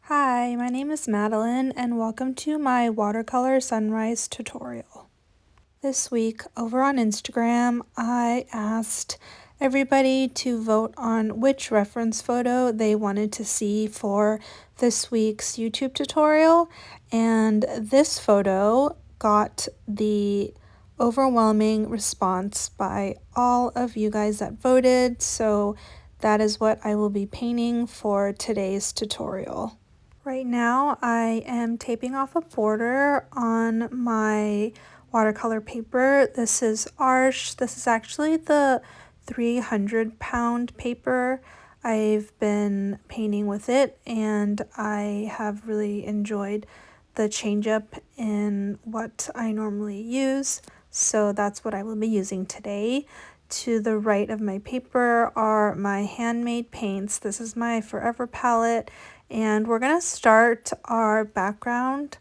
Hi, my name is Madeline and welcome to my watercolor sunrise tutorial. This week over on Instagram, I asked everybody to vote on which reference photo they wanted to see for this week's YouTube tutorial, and this photo got the overwhelming response by all of you guys that voted, so that is what I will be painting for today's tutorial. Right now I am taping off a border on my watercolor paper. This is Arch. This is actually the 300-pound paper. I've been painting with it and I have really enjoyed the change up in what I normally use. So that's what I will be using today. To the right of my paper are my handmade paints. This is my Forever palette. And we're going to start our background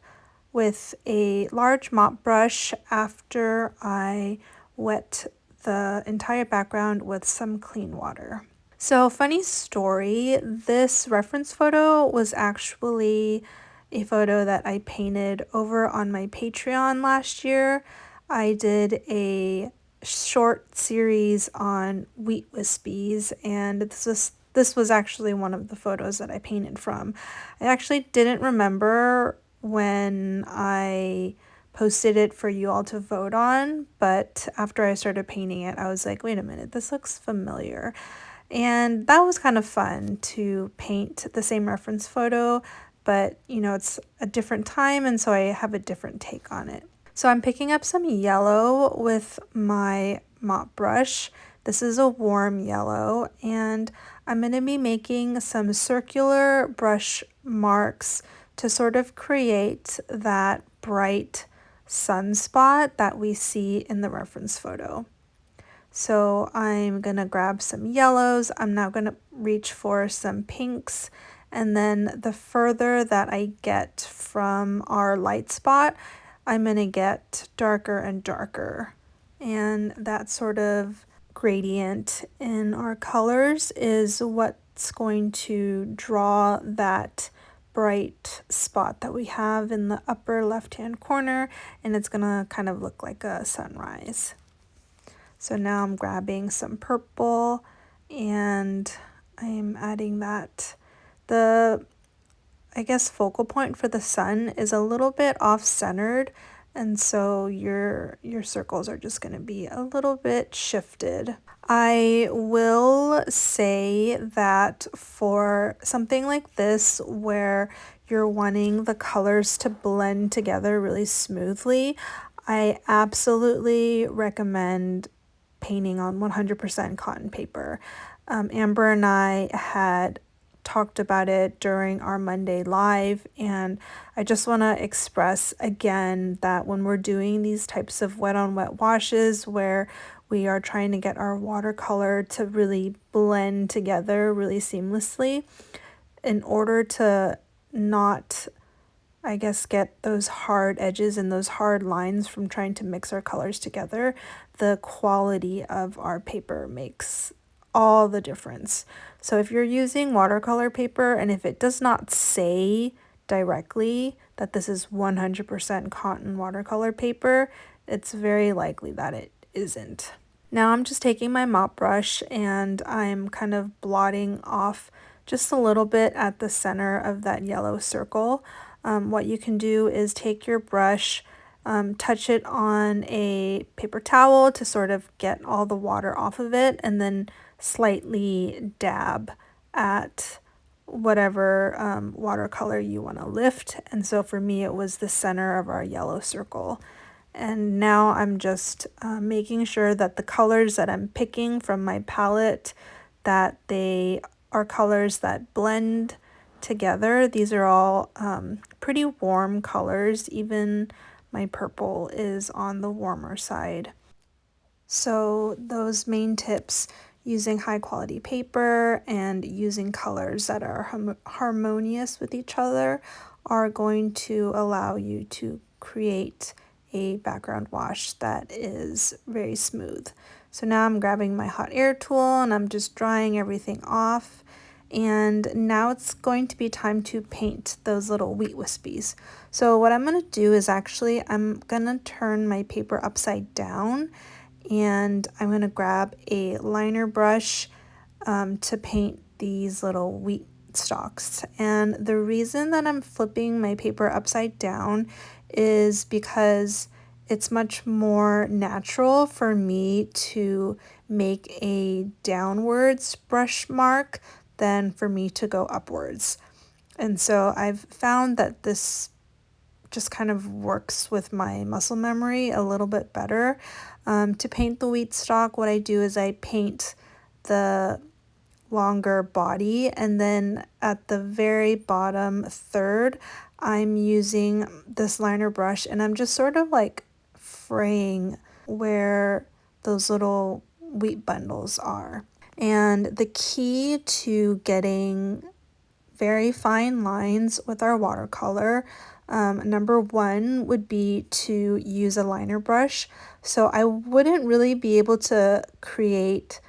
with a large mop brush after I wet the entire background with some clean water. So, funny story, this reference photo was actually a photo that I painted over on my Patreon last year. I did a short series on wheat wispies, and this was actually one of the photos that I painted from. I actually didn't remember when I posted it for you all to vote on, but after I started painting it, I was like, wait a minute, this looks familiar. And that was kind of fun to paint the same reference photo, but it's a different time, and so I have a different take on it. So I'm picking up some yellow with my mop brush. This is a warm yellow, and I'm going to be making some circular brush marks to sort of create that bright sunspot that we see in the reference photo. So I'm going to grab some yellows. I'm now going to reach for some pinks, and then the further that I get from our light spot, I'm going to get darker and darker. And that sort of gradient in our colors is what's going to draw that bright spot that we have in the upper left-hand corner, and it's going to kind of look like a sunrise. So now I'm grabbing some purple and I'm adding that. The, I guess, focal point for the sun is a little bit off-centered, and so your circles are just going to be a little bit shifted. I will say that for something like this where you're wanting the colors to blend together really smoothly, I absolutely recommend painting on 100% cotton paper. Amber and I had talked about it during our Monday live, and I just want to express again that when we're doing these types of wet on wet washes where we are trying to get our watercolor to really blend together really seamlessly, in order to not, I guess, get those hard edges and those hard lines from trying to mix our colors together, the quality of our paper makes all the difference. So if you're using watercolor paper and if it does not say directly that this is 100% cotton watercolor paper, it's very likely that it isn't. Now I'm just taking my mop brush and I'm kind of blotting off just a little bit at the center of that yellow circle. What you can do is take your brush, touch it on a paper towel to sort of get all the water off of it, and then slightly dab at whatever watercolor you want to lift. And so for me, it was the center of our yellow circle. And now I'm just making sure that the colors that I'm picking from my palette, that they are colors that blend together. These are all pretty warm colors. Even my purple is on the warmer side. So those main tips, using high quality paper and using colors that are harmonious with each other, are going to allow you to create a background wash that is very smooth. So now I'm grabbing my hot air tool and I'm just drying everything off. And now it's going to be time to paint those little wheat wispies. So what I'm going to do is actually I'm going to turn my paper upside down, and I'm going to grab a liner brush to paint these little wheat stalks. And the reason that I'm flipping my paper upside down is because it's much more natural for me to make a downwards brush mark than for me to go upwards. And so I've found that this just kind of works with my muscle memory a little bit better. To paint the wheat stalk, what I do is I paint the longer body, and then at the very bottom third, I'm using this liner brush, and I'm just sort of like fraying where those little wheat bundles are. And the key to getting very fine lines with our watercolor, number one would be to use a liner brush. So I wouldn't really be able to create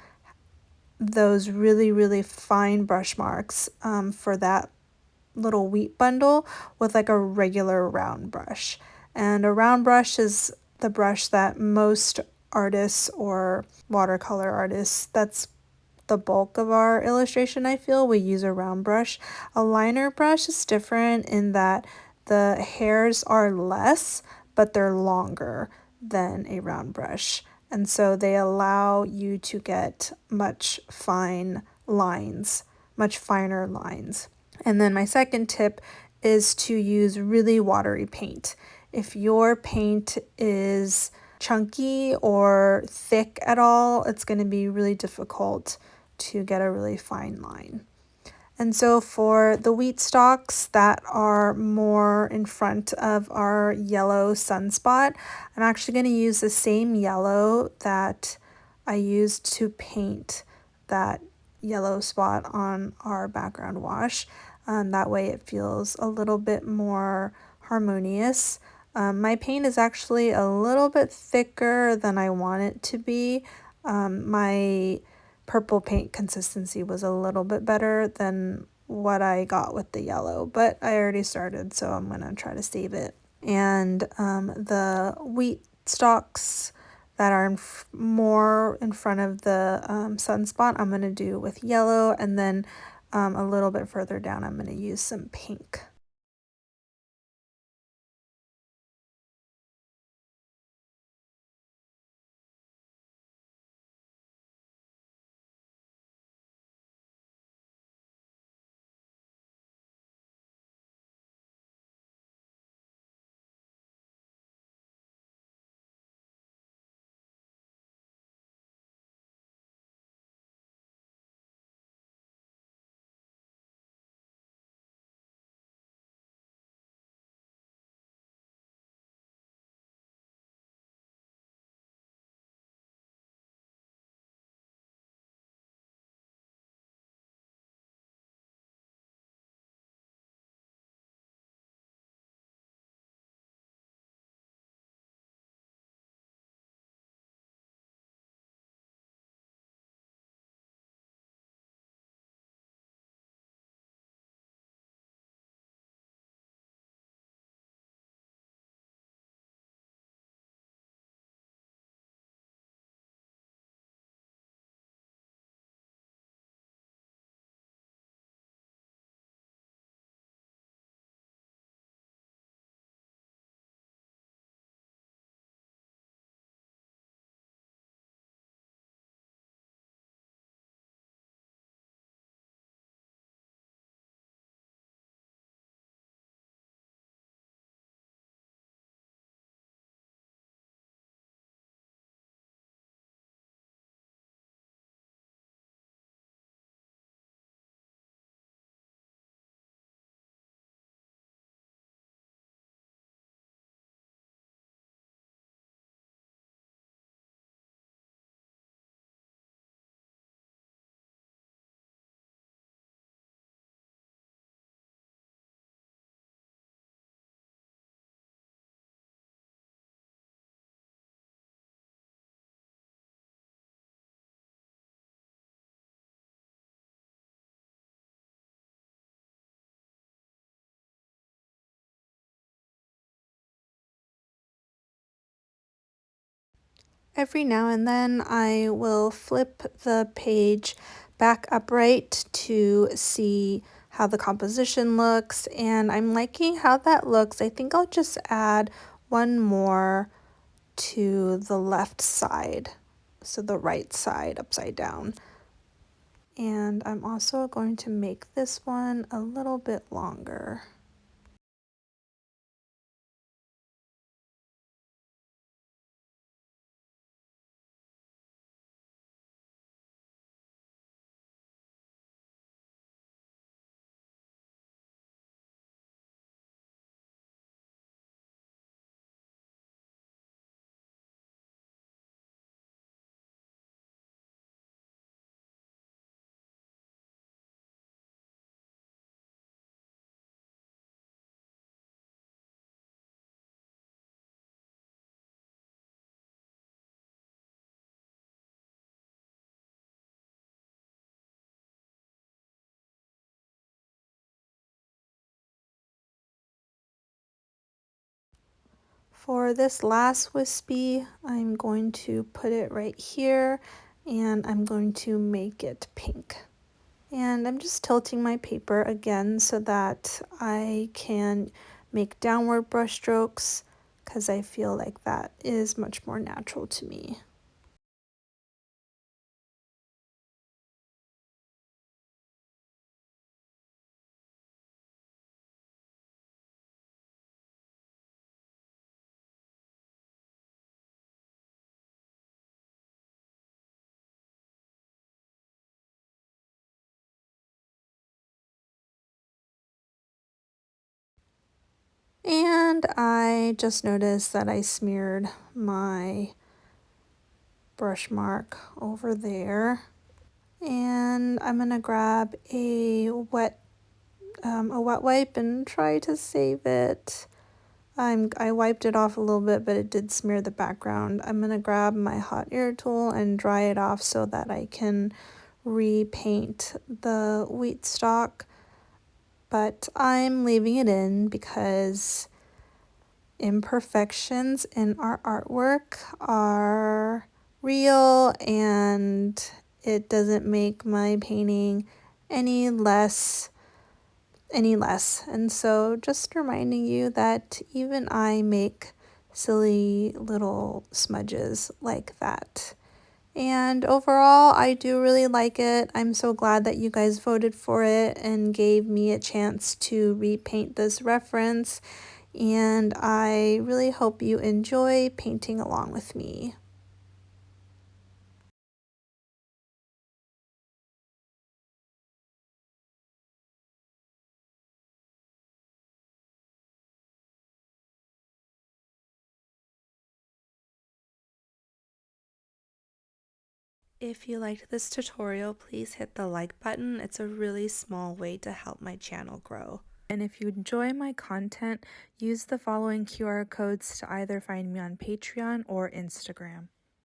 those really fine brush marks for that little wheat bundle with like a regular round brush. And a round brush is the brush that most artists or watercolor artists, that's the bulk of our illustration, I feel, we use a round brush. A liner brush is different in that the hairs are less, but they're longer than a round brush. And so they allow you to get much finer lines. And then my second tip is to use really watery paint. If your paint is chunky or thick at all, it's going to be really difficult to get a really fine line. And so for the wheat stalks that are more in front of our yellow sunspot, I'm actually going to use the same yellow that I used to paint that yellow spot on our background wash. That way it feels a little bit more harmonious. My paint is actually a little bit thicker than I want it to be. My purple paint consistency was a little bit better than what I got with the yellow, but I already started, so I'm going to try to save it. And the wheat stalks that are more in front of the sunspot, I'm going to do with yellow, and then a little bit further down, I'm going to use some pink. Every now and then I will flip the page back upright to see how the composition looks, and I'm liking how that looks. I think I'll just add one more to the left side, so the right side upside down. And I'm also going to make this one a little bit longer. For this last wispy, I'm going to put it right here, and I'm going to make it pink. And I'm just tilting my paper again so that I can make downward brush strokes, because I feel like that is much more natural to me. And I just noticed that I smeared my brush mark over there. And I'm gonna grab a wet wipe and try to save it. I wiped it off a little bit, but it did smear the background. I'm gonna grab my hot air tool and dry it off so that I can repaint the wheat stalk. But I'm leaving it in because imperfections in our artwork are real, and it doesn't make my painting any less. And so just reminding you that even I make silly little smudges like that. And overall, I do really like it. I'm so glad that you guys voted for it and gave me a chance to repaint this reference. And I really hope you enjoy painting along with me. If you liked this tutorial, please hit the like button. It's a really small way to help my channel grow. And if you enjoy my content, use the following QR codes to either find me on Patreon or Instagram.